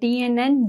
TNN,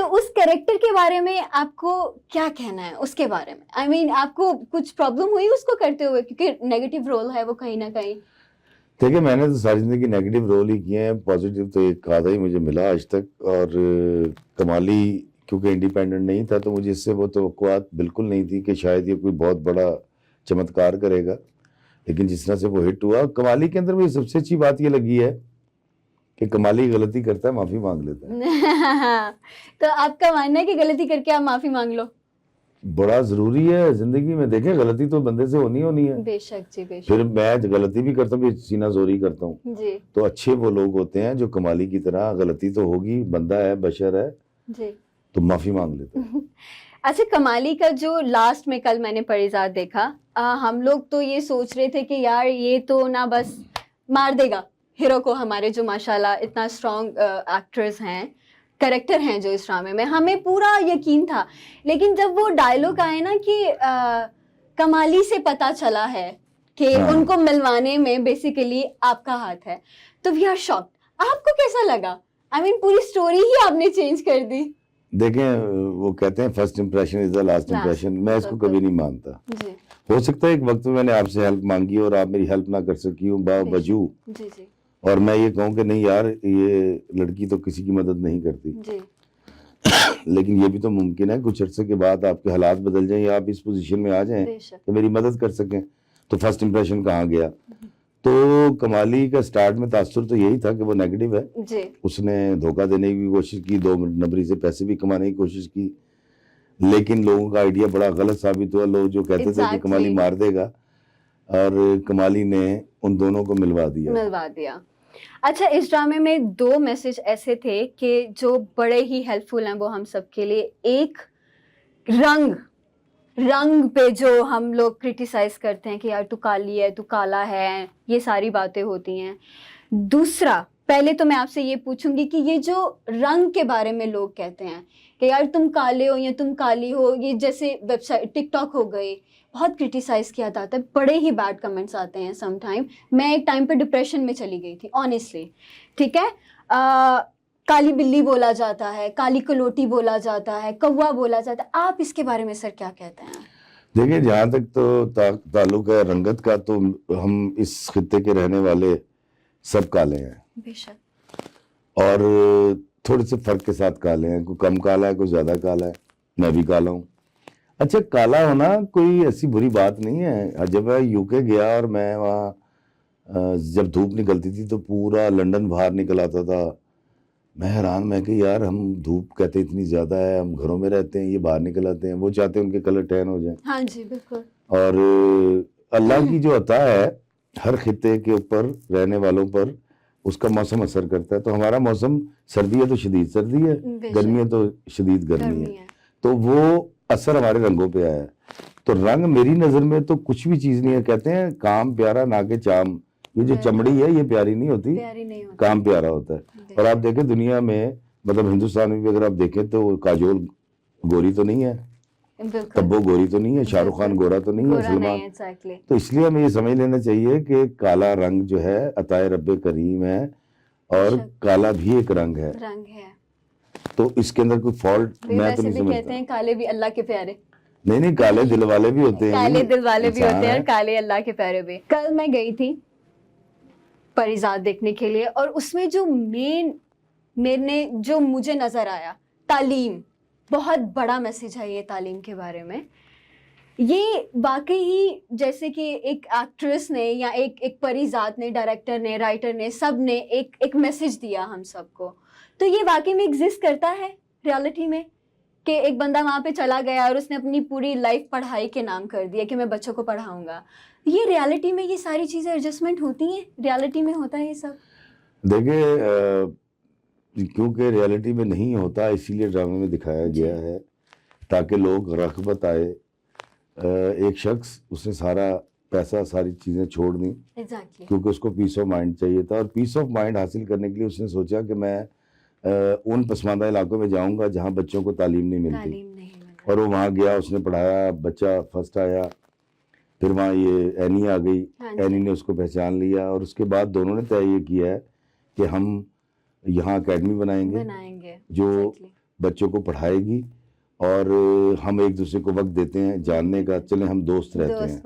تو اس character کے بارے میں آپ کو کیا کہنا ہے اس کے بارے میں؟ آئی مین آپ کو کچھ پرابلم ہوئی اس کو کرتے ہوئے، کیونکہ نیگیٹو رول ہے وہ کہیں نہ کہیں؟ دیکھیں میں نے تو ساری زندگی نیگیٹو رول ہی کیے ہیں، پازیٹیو تو ایک آدھا ہی مجھے ملا آج تک. اور کمالی کیونکہ انڈیپینڈنٹ نہیں تھا تو مجھے اس سے وہ توقعات بالکل نہیں تھی کہ شاید یہ کوئی بہت بڑا چمتکار کرے گا. لیکن جس طرح سے وہ ہٹ ہوا، کمالی کے اندر مجھے سب سے اچھی بات یہ لگی ہے کہ کمالی غلطی کرتا ہے معافی مانگ لیتا ہے. تو آپ کا ماننا ہے کہ غلطی کر کے آپ معافی مانگ لو؟ بڑا ضروری ہے زندگی میں. دیکھیں غلطی تو بندے سے ہونی ہے. بے شک جی، بے شک. پھر میں غلطی بھی کرتا ہوں، سینہ زوری کرتا ہوں. جی تو اچھے وہ لوگ ہوتے ہیں جو کمالی کی طرح غلطی تو ہوگی، بندہ ہے، بشر ہے، جی تو معافی مانگ لیتے ہیں. اچھا، کمالی کا جو لاسٹ میں کل میں نے پریزاد دیکھا، ہم لوگ تو یہ سوچ رہے تھے کہ یار یہ تو نہ بس مار دے گا ہیرو کو، ہمارے جو ماشاءاللہ اتنا اسٹرانگ ایکٹرز ہیں، کریکٹر ہیں جو اس ڈرامے میں، ہمیں پورا یقین تھا. لیکن جب وہ ڈائلاگ آئے نا کہ کمالی سے پتا چلا ہے کہ ان کو ملوانے میں بیسیکلی آپ کا ہاتھ ہے، تو وی آر شاکڈ. آپ کو کیسا لگا؟ آئی مین پوری اسٹوری ہی آپ نے چینج کر دی. دیکھیں وہ کہتے ہیں first impression is the last impression. میں اس کو کبھی نہیں مانتا. جی ہو سکتا ہے ایک وقت میں نے آپ سے ہیلپ مانگی اور آپ میری ہیلپ نہ کر سکی ہوں باوجود، جی جی اور میں یہ کہوں کہ نہیں یار یہ لڑکی تو کسی کی مدد نہیں کرتی. جی لیکن یہ بھی تو ممکن ہے کچھ عرصے کے بعد آپ کے حالات بدل جائیں یا آپ اس پوزیشن میں آ جائیں بے شک. کہ میری مدد کر سکیں. تو فرسٹ امپریشن کہاں گیا؟ تو کمالی کا سٹارٹ میں تاثر تو یہی تھا کہ وہ نیگیٹو ہے. جی اس نے دھوکہ دینے کی کوشش کی، 2 نمبری سے پیسے بھی کمانے کی کوشش کی، لیکن لوگوں کا آئیڈیا بڑا غلط ثابت ہوا. لوگ جو کہتے تھے کہ کمالی مار دے گا، اور کمالی نے ان دونوں کو ملوا دیا. اچھا، اس ڈرامے میں 2 میسج ایسے تھے کہ جو بڑے ہی ہیلپ فل ہیں وہ ہم سب کے لیے. ایک رنگ پہ جو ہم لوگ کرٹیسائز کرتے ہیں کہ یار تو کالی ہے، تو کالا ہے، یہ ساری باتیں ہوتی ہیں. دوسرا، پہلے تو میں آپ سے یہ پوچھوں گی کہ یہ جو رنگ کے بارے میں لوگ کہتے ہیں کہ یار تم کالے ہو یا تم کالی ہو، یہ جیسے ویب سائٹ ٹک ٹاک ہو گئی، بہت کرٹیسائز کیا جاتا ہے، بڑے ہی بیڈ کمنٹس آتے ہیں سم ٹائم. میں ایک ٹائم پہ ڈپریشن میں چلی گئی تھی آنیسٹلی. ٹھیک ہے، کالی بلی بولا جاتا ہے، کالی کلوٹی بولا جاتا ہے، کوا بولا جاتا ہے. آپ اس کے بارے میں سر کیا کہتے ہیں؟ دیکھیں جہاں تک تو تعلق ہے رنگت کا، تو ہم اس خطے کے رہنے والے سب کالے ہیں. بے شک. اور تھوڑے سے فرق کے ساتھ کالے ہیں، کوئی کم کالا ہے، کوئی زیادہ کالا ہے. میں بھی کالا ہوں. اچھا، کالا ہونا کوئی ایسی بری بات نہیں ہے. جب میں یو کے گیا اور میں وہاں جب دھوپ نکلتی تھی تو پورا لنڈن باہر نکل آتا تھا. میں حیران، میں کہ یار ہم دھوپ کہتے اتنی زیادہ ہے، ہم گھروں میں رہتے ہیں، یہ باہر نکل آتے ہیں. وہ چاہتے ہیں ان کے کلر ٹین ہو جائیں. ہاں جی بالکل. اور اللہ کی جو عطا ہے ہر خطے کے اوپر رہنے والوں پر، اس کا موسم اثر کرتا ہے. تو ہمارا موسم سردی ہے تو شدید سردی ہے، گرمی ہے تو شدید گرمی ہے. تو وہ اثر ہمارے رنگوں پہ آیا ہے. تو رنگ میری نظر میں تو کچھ بھی چیز نہیں ہے. کہتے ہیں کام پیارا نہ کہ چام. یہ جو چمڑی ہے یہ پیاری نہیں ہوتی، کام پیارا ہوتا ہے. اور آپ دیکھیں دنیا میں، مطلب ہندوستان میں بھی اگر آپ دیکھیں تو کاجول گوری تو نہیں ہے، تبو گوری تو نہیں ہے، شاہ رخ خان گورا تو نہیں ہے، سلمان. تو اس لیے ہمیں یہ سمجھ لینا چاہیے کہ کالا رنگ جو ہے عطائے رب کریم ہے، اور کالا بھی ایک رنگ ہے. تو اس کے اندر کوئی فالٹ میں تو نہیں سمجھتا. کہتے ہیں کالے بھی اللہ کے پیارے. نہیں، کالے دل والے بھی ہوتے ہیں، کالے دل والے بھی ہوتے ہیں اور کالے اللہ کے پیارے بھی. کل میں گئی تھی پریزاد دیکھنے کے لیے، اور اس میں جو جو مجھے نظر آیا، تعلیم. بہت بڑا میسج ہے یہ تعلیم کے بارے میں. یہ واقعی ہی جیسے کہ ایک ایکٹریس نے یا ایک پریزاد نے، ڈائریکٹر نے، رائٹر نے، سب نے ایک میسج دیا ہم سب کو. تو یہ واقعی میں ایگزسٹ کرتا ہے ریالٹی میں کہ ایک بندہ وہاں پہ چلا گیا اور اس نے اپنی پوری لائف پڑھائی کے نام کر دیا کہ میں بچوں کو پڑھاؤں گا. یہ ریالٹی میں یہ ساری چیزیں ایڈجسٹمنٹ ہوتی ہیں؟ ریالٹی میں ہوتا ہے یہ سب؟ دیکھیں کیونکہ ریالٹی میں نہیں ہوتا اسی لیے ڈرامے میں دکھایا گیا ہے تاکہ لوگ رغبت آئے. ایک شخص اس نے سارا پیسہ ساری چیزیں چھوڑ دیں کیونکہ اس کو پیس آف مائنڈ چاہیے تھا, اور پیس آف مائنڈ حاصل کرنے کے لیے اس نے سوچا کہ میں ان پسماندہ علاقوں میں جاؤں گا جہاں بچوں کو تعلیم نہیں ملتی, اور وہ وہاں گیا, اس نے پڑھایا, بچہ فرسٹ آیا. پھر وہاں یہ اینی آ گئی, اینی نے اس کو پہچان لیا, اور اس کے بعد دونوں نے طے یہ کیا ہے کہ ہم یہاں اکیڈمی بنائیں گے جو بچوں کو پڑھائے گی اور ہم ایک دوسرے کو وقت دیتے ہیں جاننے کا, چلیں ہم دوست رہتے ہیں.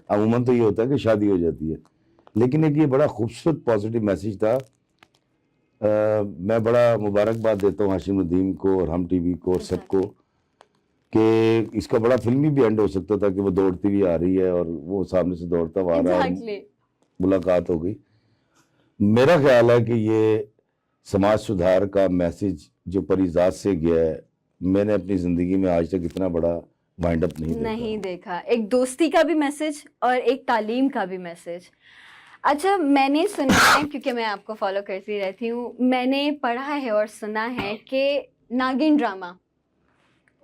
عموماً تو یہ ہوتا ہے کہ شادی ہو جاتی ہے, لیکن ایک یہ بڑا خوبصورت پازیٹیو میسج تھا. میں بڑا مبارکباد دیتا ہوں ہاشم ندیم کو اور ہم ٹی وی کو اور سب کو کہ اس کا بڑا فلمی بھی اینڈ ہو سکتا تھا کہ وہ دوڑتی ہوئی آ رہی ہے اور وہ سامنے سے دوڑتا ہوا آ رہا ہے, ملاقات ہو گئی. میرا خیال ہے کہ یہ سماج سدھار کا میسج جو پری ذات سے گیا ہے, میں نے اپنی زندگی میں آج تک اتنا بڑا وائنڈ اپ نہیں دیکھا. ایک دوستی کا بھی میسج اور ایک تعلیم کا بھی میسج. اچھا, میں نے سنا ہے, کیونکہ میں آپ کو فالو کرتی رہتی ہوں, میں نے پڑھا ہے اور سنا ہے کہ ناگن ڈرامہ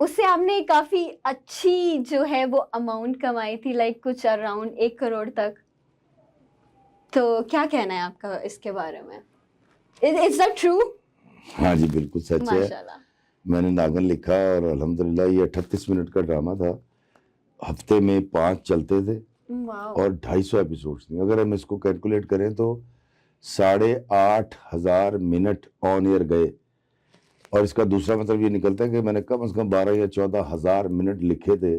اس سے آپ نے کافی اچھی جو ہے وہ اماؤنٹ کمائی تھی, لائک کچھ اراؤنڈ 1 کروڑ تک. تو کیا کہنا ہے آپ کا اس کے بارے میں؟ Is that true? ہاں جی بالکل سچ ہے. ماشاءاللہ. میں نے ناگن لکھا اور الحمدللہ یہ 38 منٹ کا ڈرامہ تھا, ہفتے میں 5 چلتے تھے اور 250 ایپیسوڈز تھے. اگر ہم اس کو کیلکولیٹ کریں تو 8,500 منٹ آن ایئر گئے, اور اس کا دوسرا مطلب یہ نکلتا ہے کہ میں نے کم از کم 12 یا 14,000 منٹ لکھے تھے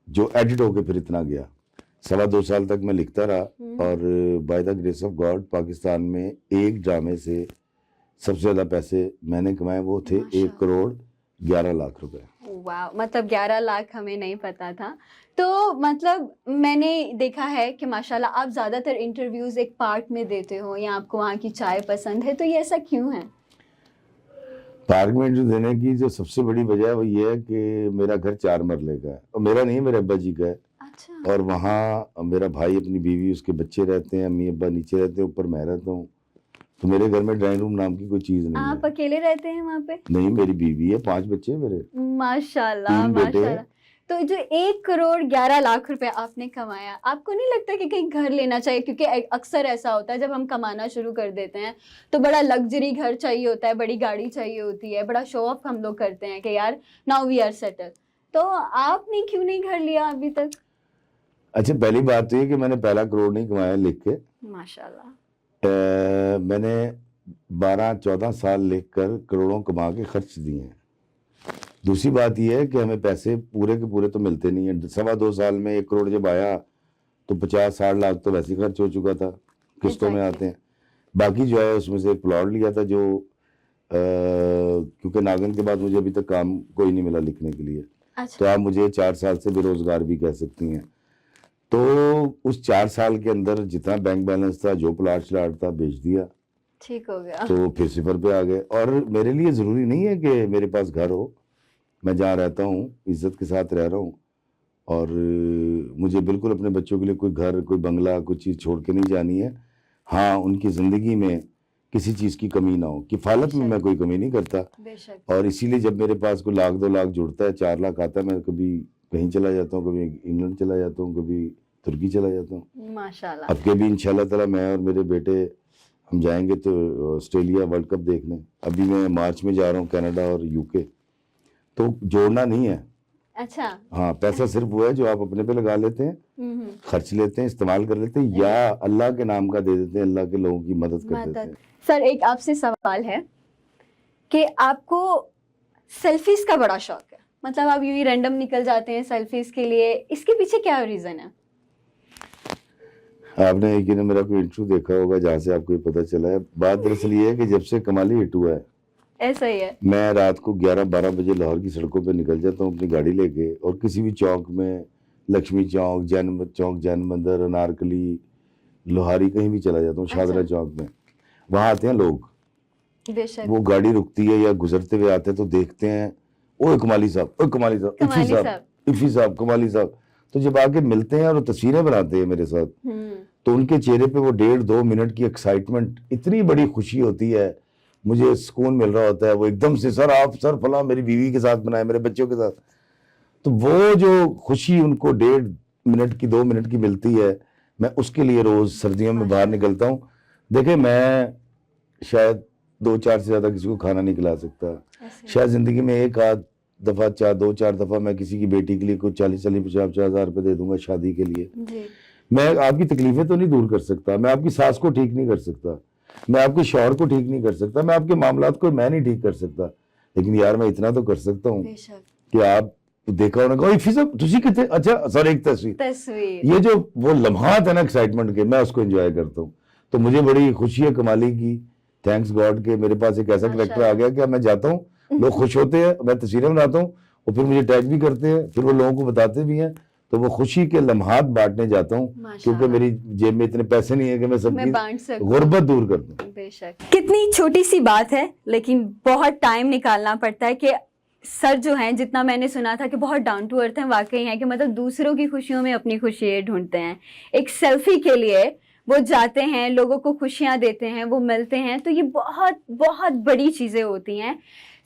جو ایڈٹ ہو کے پھر اتنا گیا. 2.25 سال تک میں لکھتا رہا, اور by the grace of God Pakistan میں ایک ڈرامے سے سب سے زیادہ پیسے میں نے کمائے, وہ تھے 1 کروڑ 11 لاکھ روپے. واو, مطلب 11 لاکھ ہمیں نہیں پتا تھا. تو مطلب میں نے دیکھا ہے کہ ماشاءاللہ آپ زیادہ تر انٹرویوز ایک پارک میں دیتے ہو, یا آپ کو وہاں کی چائے پسند ہے, تو یہ ایسا کیوں ہے؟ پارک میں انٹرویو دینے کی جو سب سے بڑی وجہ ہے وہ یہ ہے کہ میرا گھر 4 مرلے کا ہے, اور میرا نہیں, میرے ابا جی کا ہے. اور وہاں میرا بھائی, اپنی بیوی, اس کے بچے رہتے ہیں, امی ابا نیچے رہتے ہیں, اوپر میں رہتا ہوں. تو میرے گھر میں ڈرائنگ روم نام کی کوئی چیز نہیں ہے. آپ اکیلے رہتے ہیں وہاں پہ؟ نہیں, میری بیوی ہے, 5 بچے ہیں میرے. ماشاءاللہ 3 بیٹے ہیں. تو جو 1 کروڑ 11 لاکھ روپے آپ نے کمایا, آپ کو نہیں لگتا کہ کہیں گھر لینا چاہیے؟ کیونکہ اکثر ایسا ہوتا ہے جب ہم کمانا شروع کر دیتے ہیں تو بڑا لگژری گھر چاہیے ہوتا ہے, بڑی گاڑی چاہیے ہوتی ہے, بڑا شو آف ہم لوگ کرتے ہیں کہ یار ناؤ وی آر سیٹل. تو آپ نے کیوں نہیں گھر لیا ابھی تک؟ اچھا, پہلی بات تو یہ کہ میں نے پہلا کروڑ نہیں کمایا لکھ کے. ماشاءاللہ. میں نے 12-14 سال لکھ کر کروڑوں کما کے خرچ دیے ہیں. دوسری بات یہ ہے کہ ہمیں پیسے پورے کے پورے تو ملتے نہیں ہیں. 2.25 سال میں 1 کروڑ جب آیا تو 50-60 لاکھ تو ویسے خرچ ہو چکا تھا, قسطوں میں آتے ہیں. باقی جو ہے اس میں سے ایک پلاٹ لیا تھا جو کیونکہ ناگن کے بعد مجھے ابھی تک کام کوئی نہیں ملا لکھنے کے لیے, تو آپ مجھے 4 سال سے بے روزگار بھی کہہ سکتی ہیں. تو اس 4 سال کے اندر جتنا بینک بیلنس تھا, جو پلاٹ شلاٹ تھا, بیچ دیا, ٹھیک ہو گیا, تو پھر 0 پہ آ گئے. اور میرے لیے ضروری نہیں ہے کہ میرے پاس گھر ہو, میں جہاں رہتا ہوں عزت کے ساتھ رہ رہا ہوں, اور مجھے بالکل اپنے بچوں کے لیے کوئی گھر, کوئی بنگلہ, کوئی چیز چھوڑ کے نہیں جانی ہے. ہاں, ان کی زندگی میں کسی چیز کی کمی نہ ہو, کفالت میں میں کوئی کمی نہیں کرتا. اور اسی لیے جب میرے پاس کوئی 1-2 لاکھ جڑتا ہے, 4 لاکھ آتا ہے, میں کبھی کہیں چلا جاتا ہوں, کبھی انگلینڈ چلا جاتا ہوں, کبھی ترکی چلا جاتا ہوں. ماشاءاللہ. اب کے بھی انشاءاللہ تعالیٰ میں اور میرے بیٹے ہم جائیں گے تو آسٹریلیا ورلڈ کپ دیکھنے. ابھی میں مارچ میں جا رہا ہوں کینیڈا اور UK. تو جوڑنا نہیں ہے. اچھا. ہاں, پیسہ صرف وہ ہے جو آپ اپنے پہ لگا لیتے ہیں, خرچ لیتے ہیں, استعمال کر لیتے ہیں, یا اللہ کے نام کا دے دیتے ہیں, اللہ کے لوگوں کی مدد کر دیتے ہیں. سر, ایک آپ سے سوال ہے کہ آپ کو سیلفیز کا بڑا شوق ہے, مطلب آپ یوں رینڈم نکل جاتے ہیں سیلفیز کے لیے, اس کے پیچھے کیا ریزن ہے؟ آپ نے ایک میرا کوئی انٹرویو دیکھا ہوگا جہاں سے آپ کو یہ پتہ چلا ہے. بات دراصل یہ ہے کہ جب سے کمالی ہٹ ہوا ہے, ایسا ہی ہے, میں رات کو 11-12 بجے لاہور کی سڑکوں پہ نکل جاتا ہوں اپنی گاڑی لے کے, اور کسی بھی چوک میں, لکشمی چوک, جین مندر, انارکلی, لوہاری, کہیں بھی چلا جاتا ہوں, شاہدرہ چوک میں, وہاں آتے ہیں لوگ, وہ گاڑی رکتی ہے یا گزرتے ہوئے آتے ہیں تو دیکھتے ہیں, اوہ کمالی صاحب, اوہ کمالی صاحب, افی صاحب, کمالی صاحب. تو جب آ کے ملتے ہیں اور وہ تصویریں بناتے ہیں میرے ساتھ, تو ان کے چہرے پہ وہ 1.5-2 منٹ کی ایکسائٹمنٹ, اتنی بڑی خوشی ہوتی ہے, مجھے سکون مل رہا ہوتا ہے. وہ ایک دم سے, سر آپ, سر فلاں میری بیوی کے ساتھ بنائے, میرے بچوں کے ساتھ. تو وہ جو خوشی ان کو 1.5 منٹ کی, 2 منٹ کی ملتی ہے, میں اس کے لیے روز سردیوں میں باہر نکلتا ہوں. دیکھیں, میں شاید 2-4 سے زیادہ کسی کو کھانا نہیں کھلا سکتا, شاید زندگی میں 1-8 دفعہ, 2-4 دفعہ میں کسی کی بیٹی کے لیے کوئی 40-50 ہزار روپے دے دوں گا شادی کے لیے. میں آپ کی تکلیفیں تو نہیں دور کر سکتا, میں آپ کی ساس کو ٹھیک نہیں کر سکتا, میں آپ کے شوہر کو ٹھیک نہیں کر سکتا, میں آپ کے معاملات کو میں نہیں ٹھیک کر سکتا, لیکن یار میں اتنا تو کر سکتا ہوں بے شک کہ آپ دیکھا ہونا کہ فی صاحب تسی کتنے اچھا سر ایک تصویر، یہ جو وہ لمحات ہیں نا ایکسائٹمنٹ کے، میں اس کو انجوائے کرتا ہوں. تو مجھے بڑی خوشی ہے کمالی کی، تھینکس گاڈ کہ میرے پاس ایک ایسا کریکٹر آ گیا کہ میں جاتا ہوں، لوگ خوش ہوتے ہیں، میں تصویریں بناتا ہوں اور پھر مجھے ٹیگ بھی کرتے ہیں، پھر وہ لوگوں کو بتاتے بھی ہیں. تو وہ خوشی کے لمحات بانٹنے جاتا ہوں کیونکہ میری جیب میں اتنے پیسے نہیں ہیں کہ میں سب کی غربت دور کر دوں. بے شک. کتنی چھوٹی سی بات ہے لیکن بہت ٹائم نکالنا پڑتا ہے کہ سر جو ہیں، جتنا میں نے سنا تھا کہ بہت ڈاؤن ٹو ارتھ ہیں، واقعی ہیں کہ مطلب دوسروں کی خوشیوں میں اپنی خوشی ڈھونڈتے ہیں. ایک سیلفی کے لیے وہ جاتے ہیں، لوگوں کو خوشیاں دیتے ہیں، وہ ملتے ہیں، تو یہ بہت بہت بڑی چیزیں ہوتی ہیں.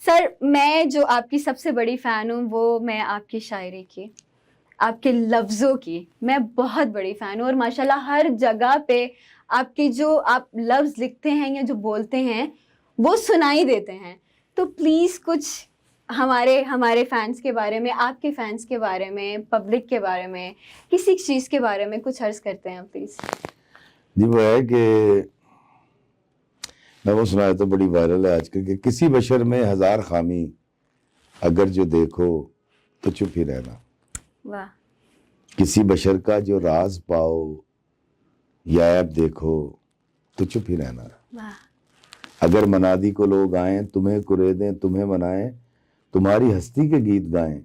سر میں جو آپ کی سب سے بڑی فین ہوں، وہ میں آپ کی شاعری کی، آپ کے لفظوں کی میں بہت بڑی فین ہوں. اور ماشاءاللہ ہر جگہ پہ آپ کی جو آپ لفظ لکھتے ہیں یا جو بولتے ہیں وہ سنائی دیتے ہیں. تو پلیز کچھ ہمارے فینس کے بارے میں، آپ کے فینس کے بارے میں، پبلک کے بارے میں، کسی چیز کے بارے میں کچھ عرض کرتے ہیں پلیز. جی وہ ہے کہ میں وہ سنایا تو بڑی وائرل ہے آج کل کہ کسی بشر میں 1000 خامی اگر جو دیکھو تو چپ ہی رہنا. واہ. کسی بشر کا جو راز پاؤ یا عیب دیکھو تو چپ ہی رہنا. واہ. اگر منادی کو لوگ آئیں، تمہیں کرے دیں، تمہیں منائیں، تمہاری ہستی کے گیت گائیں،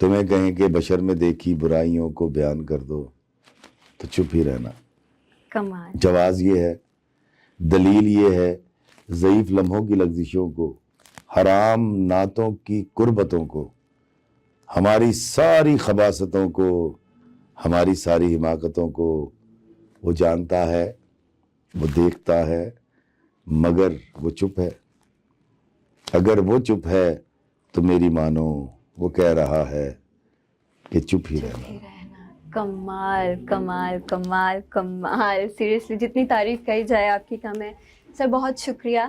تمہیں کہیں کہ بشر میں دیکھی برائیوں کو بیان کر دو تو چپ ہی رہنا. کمال. جواز یہ ہے، دلیل یہ ہے، ضعیف لمحوں کی لغزشوں کو، حرام نعتوں کی قربتوں کو، ہماری ساری خباثتوں کو، ہماری ساری حماقتوں کو وہ جانتا ہے، وہ دیکھتا ہے، مگر وہ چپ ہے. اگر وہ چپ ہے تو میری مانو وہ کہہ رہا ہے کہ چپ ہی رہنا. کمال کمال کمال کمال. سیریسلی جتنی تعریف کہی جائے آپ کی کم ہے. سر بہت شکریہ،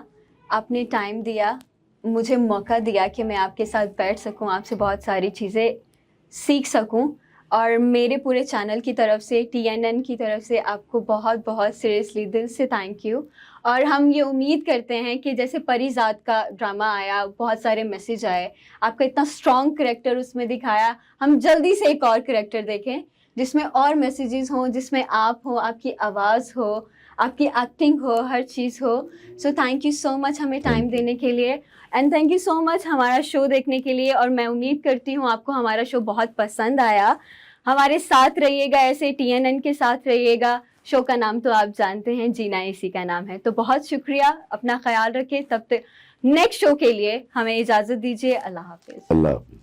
آپ نے ٹائم دیا، مجھے موقع دیا کہ میں آپ کے ساتھ بیٹھ سکوں، آپ سے بہت ساری چیزیں سیکھ سکوں. اور میرے پورے چینل کی طرف سے، TNN کی طرف سے آپ کو بہت بہت سیریسلی دل سے تھینک یو. اور ہم یہ امید کرتے ہیں کہ جیسے پری ذات کا ڈرامہ آیا، بہت سارے میسیج آئے، آپ کا اتنا اسٹرانگ کریکٹر اس میں دکھایا، ہم جلدی سے ایک اور کریکٹر دیکھیں جس میں اور میسیجز ہوں، جس میں آپ ہو، آپ کی آواز ہو، آپ کی ایکٹنگ ہو، ہر چیز ہو. سو تھینک یو سو مچ ہمیں ٹائم دینے کے لیے، اینڈ تھینک یو سو مچ ہمارا شو دیکھنے کے لیے. اور میں امید کرتی ہوں آپ کو ہمارا شو بہت پسند آیا. ہمارے ساتھ رہیے گا، ایسے TNN کے ساتھ رہیے گا. شو کا نام تو آپ جانتے ہیں، جینا اسی کا نام ہے. تو بہت شکریہ، اپنا خیال رکھیں. تب تک نیکسٹ شو کے لیے ہمیں اجازت دیجیے. اللہ حافظ. اللہ حافظ.